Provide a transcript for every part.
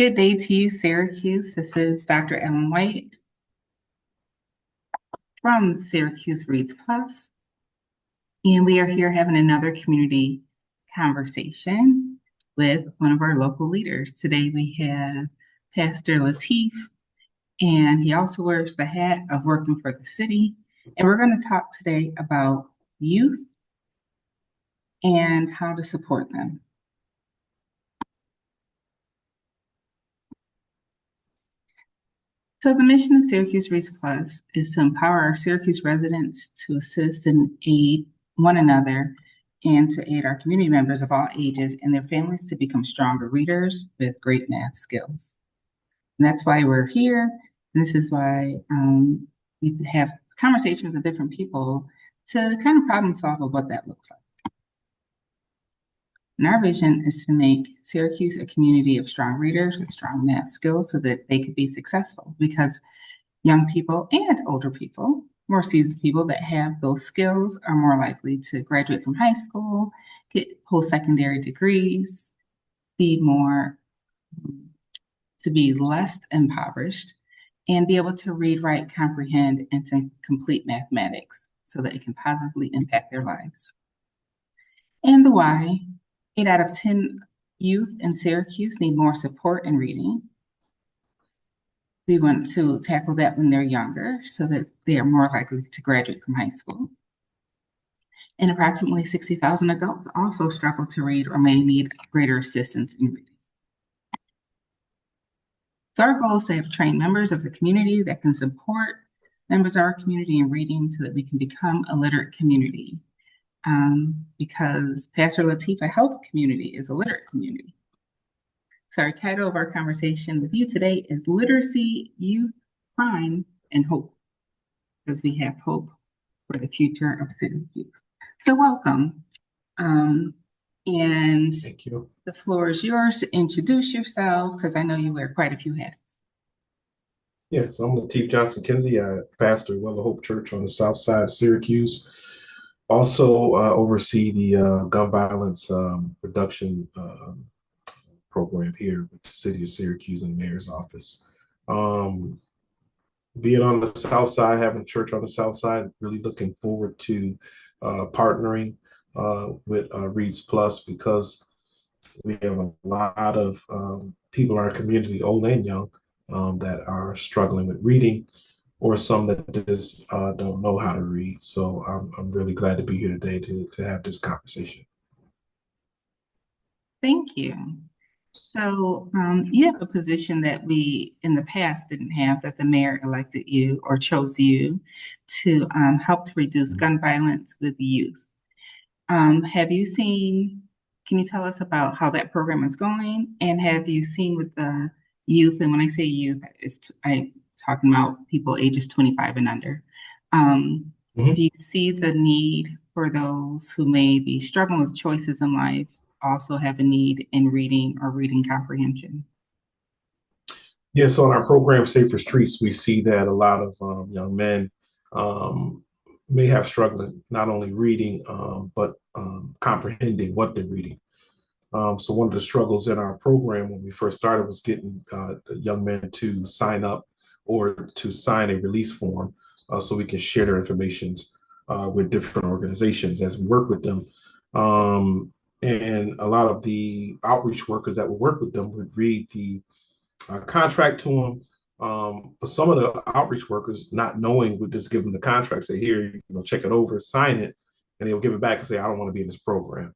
Good day to you, Syracuse. This is Dr. Ellen White from Syracuse Reads Plus, and we are here having another community conversation with one of our local leaders. Today we have Pastor Lateef, and he also wears the hat of working for the city. And we're going to talk today about youth and how to support them. So the mission of Syracuse Reads Plus is to empower our Syracuse residents to assist and aid one another and to aid our community members of all ages and their families to become stronger readers with great math skills. And that's why we're here. This is why we have conversations with different people to kind of problem solve of what that looks like. And our vision is to make Syracuse a community of strong readers with strong math skills so that they could be successful, because young people and older people, more seasoned people that have those skills, are more likely to graduate from high school, get post-secondary degrees, to be less impoverished, and be able to read, write, comprehend, and to complete mathematics so that it can positively impact their lives. And the why: 8 out of 10 youth in Syracuse need more support in reading. We want to tackle that when they're younger so that they are more likely to graduate from high school. And approximately 60,000 adults also struggle to read or may need greater assistance in reading. So our goal is to have trained members of the community that can support members of our community in reading so that we can become a literate community. Because Pastor Lateef, a health community, is a literate community. So our title of our conversation with you today is Literacy, Youth, Crime, and Hope, because we have hope for the future of Syracuse. So welcome. And Thank you. The floor is yours to introduce yourself, because I know you wear quite a few hats. Yes, I'm Lateef Johnson Kinsey. I pastor Well of Hope Church on the south side of Syracuse. Also oversee the gun violence reduction program here with the city of Syracuse and the mayor's office. Being on the south side, having a church on the south side, really looking forward to partnering with Reads Plus, because we have a lot of people in our community, old and young, that are struggling with reading, or some that just don't know how to read. So I'm really glad to be here today to have this conversation. Thank you. So you have a position that we in the past didn't have, that the mayor elected you or chose you to help to reduce gun violence with youth. Can you tell us about how that program is going? And have you seen with the youth, and when I say youth, I'm talking about people ages 25 and under. Do you see the need for those who may be struggling with choices in life also have a need in reading or reading comprehension? Yeah, so in our program, Safer Streets, we see that a lot of young men may have struggled not only reading, but comprehending what they're reading. So one of the struggles in our program when we first started was getting young men to sign up or to sign a release form so we can share their information with different organizations as we work with them. And a lot of the outreach workers that would work with them would read the contract to them. But some of the outreach workers, not knowing, would just give them the contract, say, here, check it over, sign it, and they'll give it back and say, I don't want to be in this program.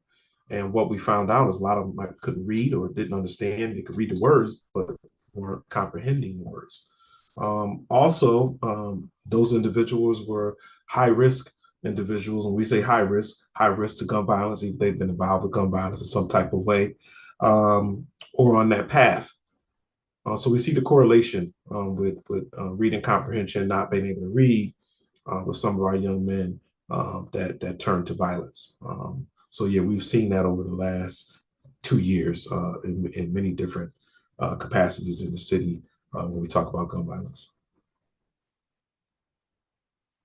And what we found out is a lot of them couldn't read or didn't understand. They could read the words, but weren't comprehending the words. Those individuals were high risk individuals. And we say high risk to gun violence, if they've been involved with gun violence in some type of way, or on that path. So we see the correlation with reading comprehension, not being able to read, with some of our young men that turn to violence. So yeah, we've seen that over the last 2 years in many different capacities in the city when we talk about gun violence.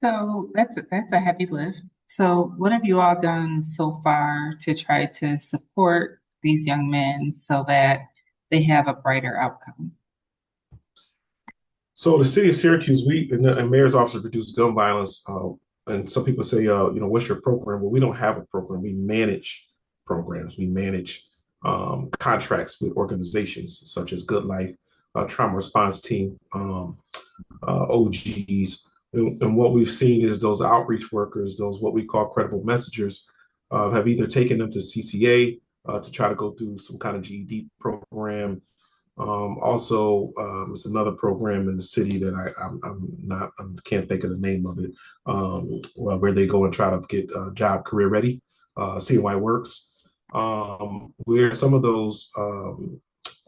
So that's a heavy lift. So what have you all done so far to try to support these young men so that they have a brighter outcome? So the city of Syracuse, we and Mayor's Office of Reduced Gun Violence, and some people say, what's your program? Well, we don't have a program. We manage programs. We manage contracts with organizations such as Good Life, Trauma Response Team, OGs. And what we've seen is those outreach workers, those what we call credible messengers, have either taken them to CCA to try to go through some kind of GED program. Also, it's another program in the city that I can't think of the name of it, where they go and try to get job career ready, CNY Works, where some of those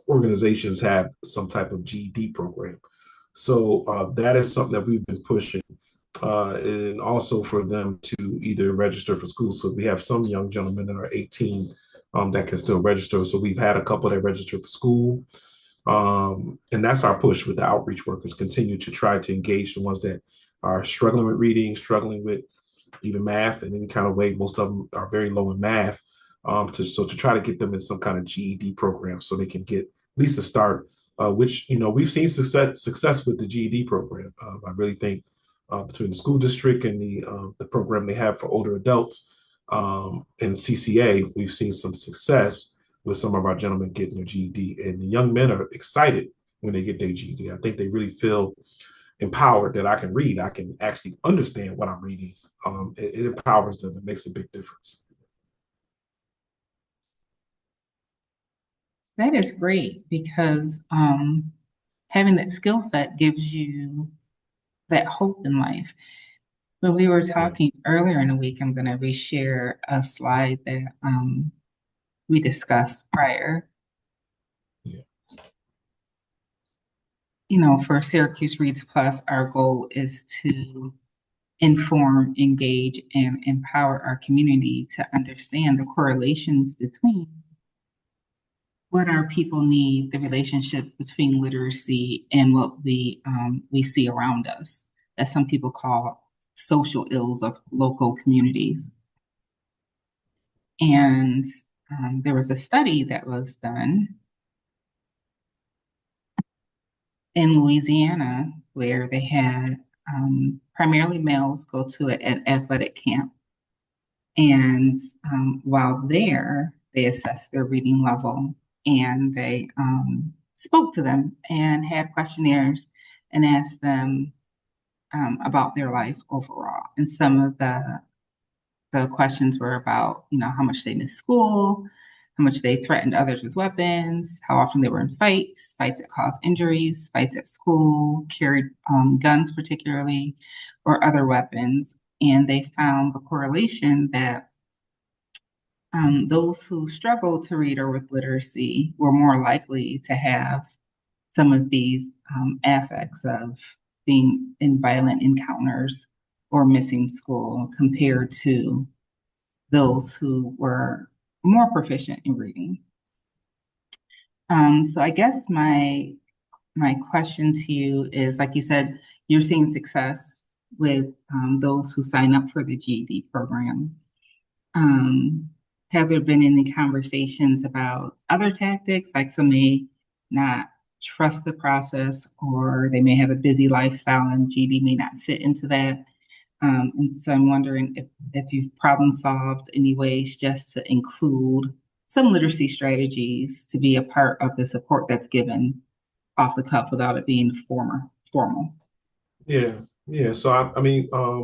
organizations have some type of GED program. So that is something that we've been pushing. And also for them to either register for school. So we have some young gentlemen that are 18 that can still register. So we've had a couple that register for school. And that's our push with the outreach workers, continue to try to engage the ones that are struggling with reading, struggling with even math in any kind of way. Most of them are very low in math. To try to get them in some kind of GED program so they can get at least a start, which, we've seen success with the GED program. I really think between the school district and the program they have for older adults and CCA, we've seen some success with some of our gentlemen getting their GED. And the young men are excited when they get their GED. I think they really feel empowered that I can read. I can actually understand what I'm reading. It empowers them. It makes a big difference. That is great because having that skill set gives you that hope in life. When we were talking earlier in the week, I'm going to reshare a slide that we discussed prior. Yeah. For Syracuse Reads Plus, our goal is to inform, engage, and empower our community to understand the correlations between what our people need, the relationship between literacy and what we see around us, that some people call social ills of local communities. And there was a study that was done in Louisiana where they had primarily males go to an athletic camp. And while there, they assessed their reading level and they spoke to them and had questionnaires and asked them about their life overall. And some of the questions were about, how much they missed school, how much they threatened others with weapons, how often they were in fights that caused injuries, fights at school, carried guns particularly, or other weapons. And they found the correlation that those who struggled to read or with literacy were more likely to have some of these affects of being in violent encounters or missing school compared to those who were more proficient in reading. So I guess my question to you is, like you said, you're seeing success with those who sign up for the GED program. Have there been any conversations about other tactics, like some may not trust the process, or they may have a busy lifestyle and GED may not fit into that? And so I'm wondering if you've problem solved any ways just to include some literacy strategies to be a part of the support that's given off the cuff without it being formal. Yeah, yeah. So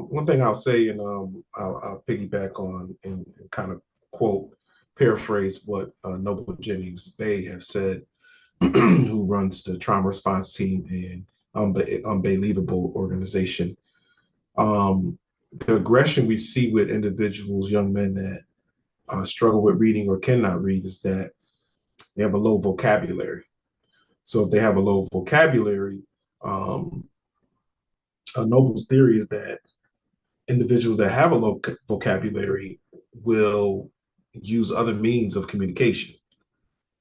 one thing I'll say, and I'll piggyback on and kind of quote, paraphrase what Noble Jennings Bay have said, who runs the trauma response team and Unbelievable organization. The aggression we see with individuals, young men that struggle with reading or cannot read, is that they have a low vocabulary. So if they have a low vocabulary, Noble's theory is that individuals that have a low vocabulary will use other means of communication.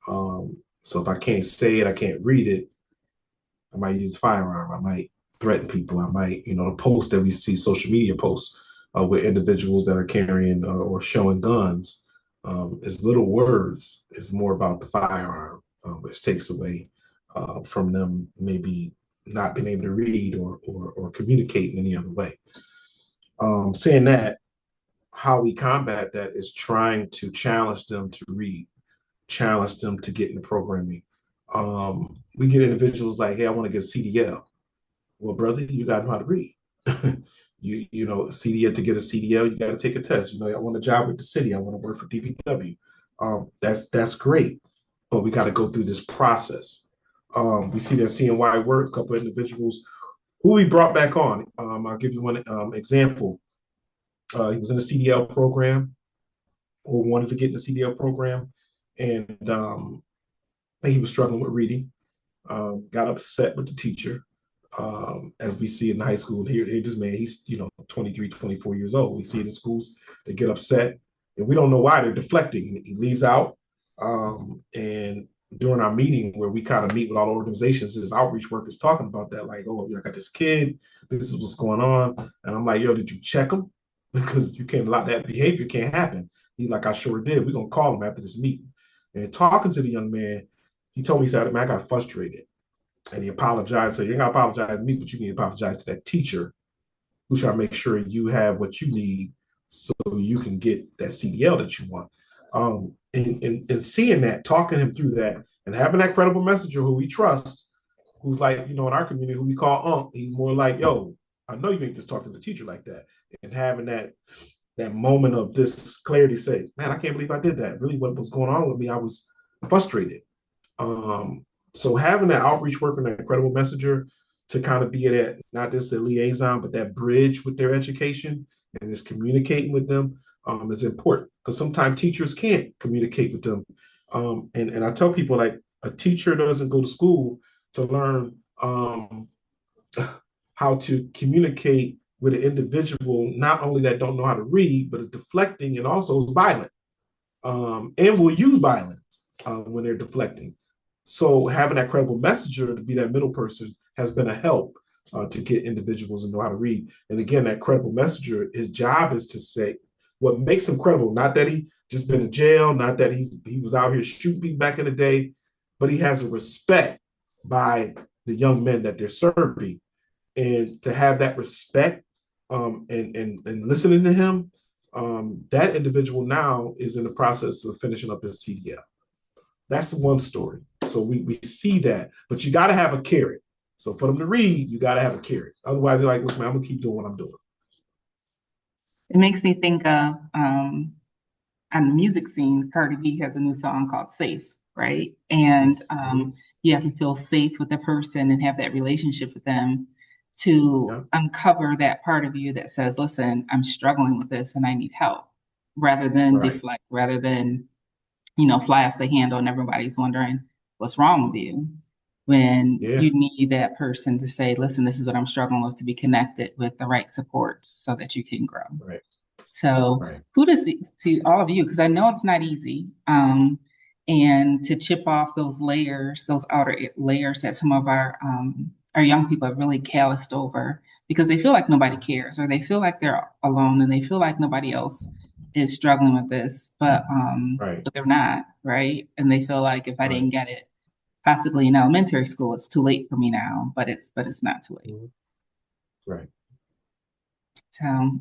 So if I can't say it, I can't read it, I might use a firearm. I might threaten people. I might, the posts that we see, social media posts with individuals that are carrying or showing guns, is little words. It's more about the firearm. which takes away from them maybe not being able to read or communicate in any other way. Saying that, how we combat that is trying to challenge them to read, challenge them to get into programming. We get individuals like, hey, I want to get CDL. Well, brother, you got to know how to read. you know, CDL, to get a CDL, you got to take a test. You know, I want a job with the city. I want to work for DPW. That's great, but we got to go through this process. We see that CNY work, a couple of individuals who we brought back on. I'll give you one example. He was in the CDL program, or wanted to get in the CDL program, and he was struggling with reading. Got upset with the teacher. As we see in high school, here this man, he's 23, 24 years old. We see it in schools, they get upset, and we don't know why they're deflecting. He leaves out, and during our meeting where we kind of meet with all organizations, his outreach workers talking about that, like, oh, I got this kid, this is what's going on, and I'm like, yo, did you check him? Because you can't allow that behavior, can't happen. He's like, I sure did. We're gonna call him after this meeting. And talking to the young man, he told me, he said, man, I got frustrated. And he apologized. So you're gonna apologize to me, but you need to apologize to that teacher who's trying to make sure you have what you need so you can get that CDL that you want. And seeing that, talking him through that, and having that credible messenger who we trust, who's like, in our community, who we call he's more like, yo, I know you ain't just talk to the teacher like that. And having that moment of this clarity, say, man, I can't believe I did that. Really, what was going on with me, I was frustrated. So having that outreach work and that credible messenger to kind of be that, not just a liaison, but that bridge with their education and is communicating with them is important, because sometimes teachers can't communicate with them. And I tell people, like, a teacher doesn't go to school to learn how to communicate with an individual, not only that don't know how to read, but is deflecting and also is violent, and will use violence when they're deflecting. So having that credible messenger to be that middle person has been a help to get individuals to know how to read. And again, that credible messenger, his job is to say what makes him credible. Not that he just been in jail, not that he was out here shooting people back in the day, but he has a respect by the young men that they're serving. And to have that respect and listening to him, that individual now is in the process of finishing up his CDL. That's one story. So we see that, but you got to have a carrot. So for them to read, you got to have a carrot. Otherwise, they're like, look, man, I'm gonna keep doing what I'm doing. It makes me think of on the music scene, Cardi B has a new song called Safe, right? And you have to feel safe with the person and have that relationship with them to uncover that part of you that says, listen, I'm struggling with this and I need help, rather than deflect, rather than fly off the handle and everybody's wondering what's wrong with you, when you need that person to say, listen, this is what I'm struggling with, to be connected with the right supports so that you can grow. Right. So kudos to all of you, because I know it's not easy. And to chip off those layers, those outer layers that some of our young people have really calloused over, because they feel like nobody cares, or they feel like they're alone, and they feel like nobody else is struggling with this, but they're not, right? And they feel like, if I didn't get it possibly in elementary school, it's too late for me now, but it's not too late. Right. So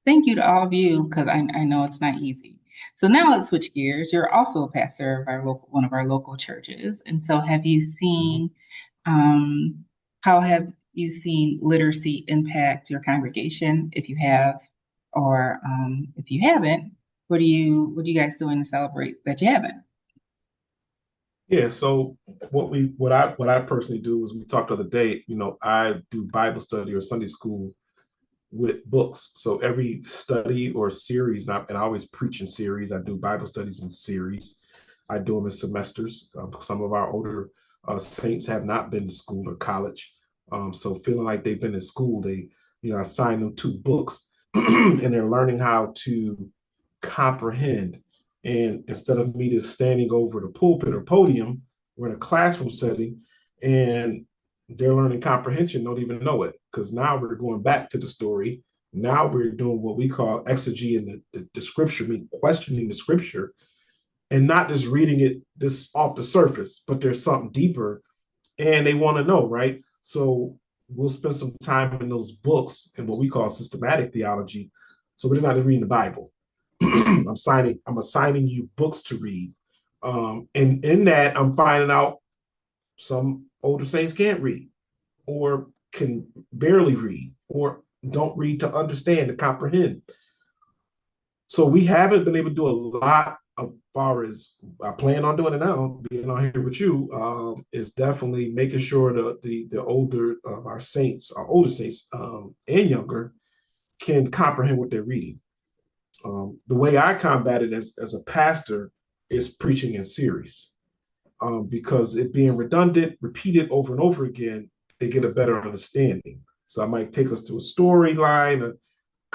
thank you to all of you, because I know it's not easy. So now let's switch gears. You're also a pastor of one of our local churches. And so have you seen, how have you seen literacy impact your congregation, if you have? Or if you haven't, what are you guys doing to celebrate that you haven't? Yeah, so what I personally do is, we talked the other day, I do Bible study or Sunday school with books. So every study or series, and I always preach in series. I do Bible studies in series. I do them in semesters. Some of our older saints have not been to school or college. So feeling like they've been in school, they, I assign them 2 books and they're learning how to comprehend. And instead of me just standing over the pulpit or podium, we're in a classroom setting and they're learning comprehension, don't even know it, because now we're going back to the story. Now we're doing what we call exegy in the scripture, meaning questioning the scripture. and not just reading it this off the surface, but there's something deeper and they want to know, right? So we'll spend some time in those books and what we call systematic theology. So we're just not just reading the Bible. I'm assigning you books to read. And in that, I'm finding out some older saints can't read or can barely read or don't read to understand, to comprehend. So we haven't been able to do a lot as far as I plan on doing it now, being on here with you, is definitely making sure the older our saints, our older saints and younger, can comprehend what they're reading. The way I combat it as a pastor is preaching in series, because it being redundant, repeated over and over again, they get a better understanding. So I might take us to a storyline, a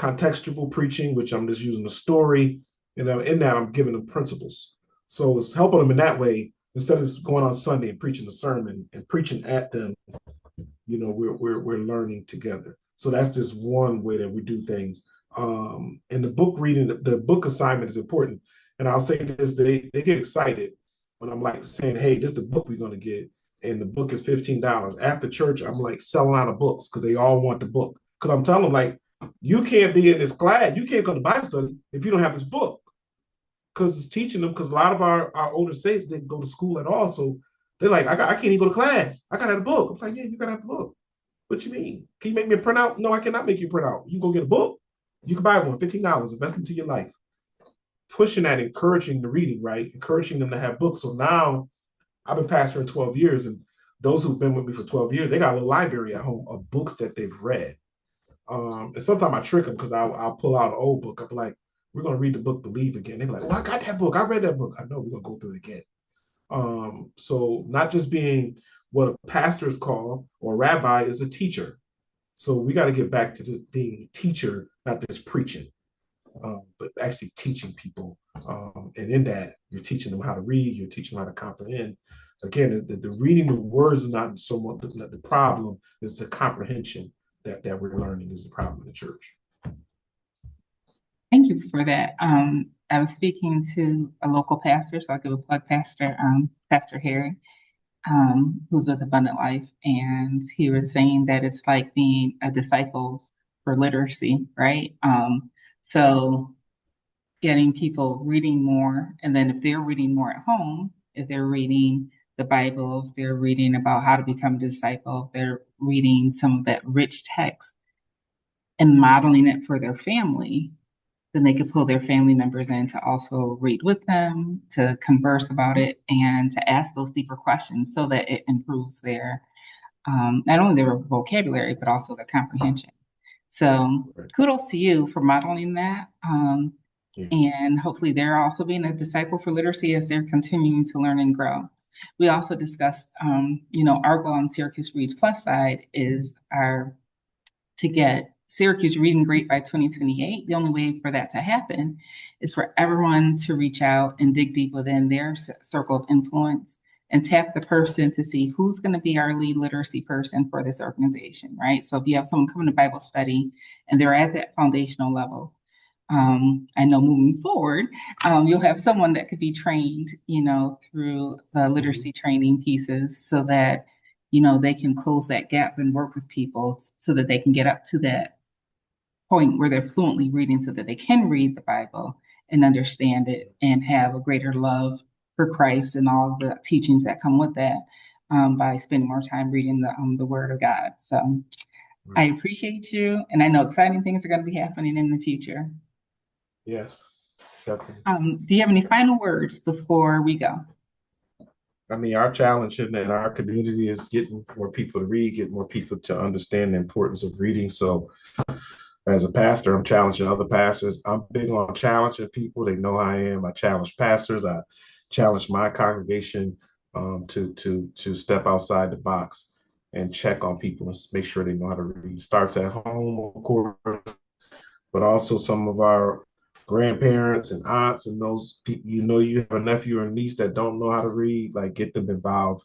contextual preaching, which I'm just using a story. In that, I'm giving them principles. So it's helping them in that way instead of just going on Sunday and preaching a sermon and preaching at them. We're learning together. So that's just one way that we do things. And the book reading, the book assignment is important. And I'll say this: they get excited when I'm like saying, "Hey, this is the book we're going to get," and the book is $15. After church, I'm like selling out of books because they all want the book. Because I'm telling them, like, you can't be in this class, you can't go to Bible study if you don't have this book. Because it's teaching them, because a lot of our older saints didn't go to school at all. So they're like, I can't even go to class. I gotta have a book. I'm like, yeah, you gotta have the book. What you mean? Can you make me a printout? No, I cannot make you a printout. You can go get a book. You can buy one, $15, invest into your life. Pushing that, encouraging the reading, right? Encouraging them to have books. So now I've been pastoring 12 years, and those who've been with me for 12 years, they got a little library at home of books that they've read. And sometimes I trick them because I'll pull out an old book. I'm like, we're going to read the book Believe again. They're like, well, I got that book. I read that book. I know, we're going to go through it again. So not just being what a pastor is called or a rabbi is a teacher. So we got to get back to just being a teacher, not just preaching, but actually teaching people. And in that, you're teaching them how to read, you're teaching them how to comprehend. Again, the reading the words is not so much the problem, is the comprehension that we're learning is the problem in the church. Thank you for that. I was speaking to a local pastor, so I'll give a plug, Pastor Harry, who's with Abundant Life, and he was saying that it's like being a disciple for literacy, right? So getting people reading more, and then if they're reading more at home, if they're reading the Bible, if they're reading about how to become a disciple, if they're reading some of that rich text and modeling it for their family, then they could pull their family members in to also read with them, to converse about it, and to ask those deeper questions so that it improves their not only their vocabulary, but also their comprehension. So kudos to you for modeling that. And hopefully they're also being a disciple for literacy as they're continuing to learn and grow. We also discussed, our goal on Syracuse Reads Plus side is to get Syracuse Reading Great by 2028. The only way for that to happen is for everyone to reach out and dig deep within their circle of influence and tap the person to see who's going to be our lead literacy person for this organization, right? So if you have someone coming to Bible study and they're at that foundational level, I know moving forward, you'll have someone that could be trained, through the literacy training pieces so that, they can close that gap and work with people so that they can get up to that point where they're fluently reading so that they can read the Bible and understand it and have a greater love for Christ and all of the teachings that come with that, by spending more time reading the Word of God. So I appreciate you, and I know exciting things are going to be happening in the future. Yes, definitely. Do you have any final words before we go? I mean, our challenge in our community is getting more people to read, getting more people to understand the importance of reading. So as a pastor, I'm challenging other pastors. I'm big on challenging people. They know I am. I challenge pastors. I challenge my congregation to step outside the box and check on people and make sure they know how to read. It starts at home, of course, but also some of our grandparents and aunts and those people, you have a nephew or a niece that don't know how to read, like get them involved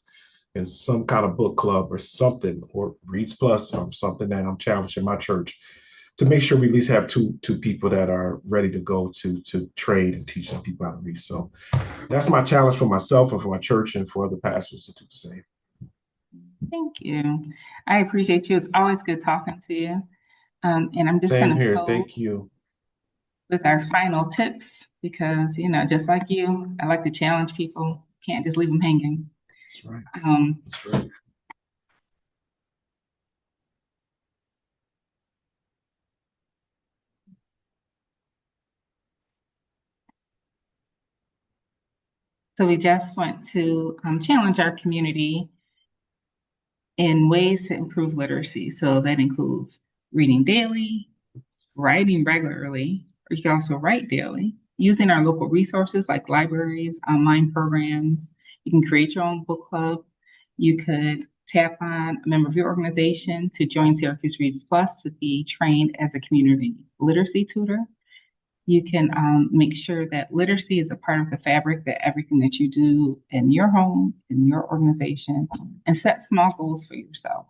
in some kind of book club or something, or Reads Plus or something that I'm challenging my church. to make sure we at least have two people that are ready to go to train and teach some people how to read. So that's my challenge for myself and for my church and for other pastors to do the same. Thank you. I appreciate you. It's always good talking to you. And I'm just going Same to here. close Thank you. with our final tips because, just like you, I like to challenge people. Can't just leave them hanging. That's right. That's right. So we just want to challenge our community in ways to improve literacy. So that includes reading daily, writing regularly, or you can also write daily, using our local resources like libraries, online programs. You can create your own book club. You could tap on a member of your organization to join Syracuse Reads Plus to be trained as a community literacy tutor. You can make sure that literacy is a part of the fabric, that everything that you do in your home, in your organization, and set small goals for yourself.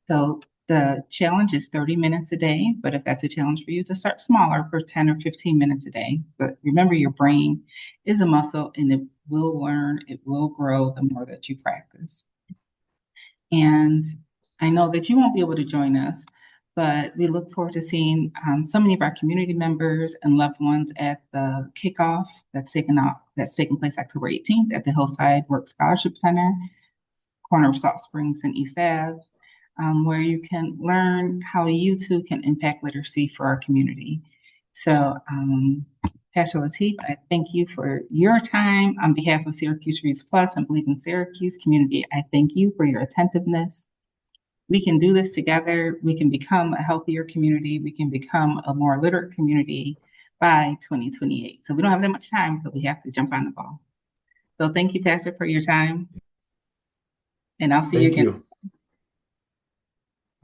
So the challenge is 30 minutes a day, but if that's a challenge for you, to start smaller for 10 or 15 minutes a day. But remember, your brain is a muscle and it will learn, it will grow the more that you practice. And I know that you won't be able to join us, but we look forward to seeing so many of our community members and loved ones at the kickoff that's taking place October 18th at the Hillside Work Scholarship Center, corner of Salt Springs and East Ave, where you can learn how you too can impact literacy for our community. So, Pastor Lateef, I thank you for your time. On behalf of Syracuse Reads Plus and Believe in Syracuse community, I thank you for your attentiveness. We can do this together. We can become a healthier community. We can become a more literate community by 2028. So we don't have that much time, so we have to jump on the ball. So thank you, Pastor, for your time. And I'll see you again.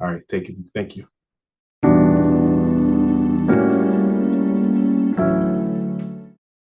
All right. Thank you. Thank you.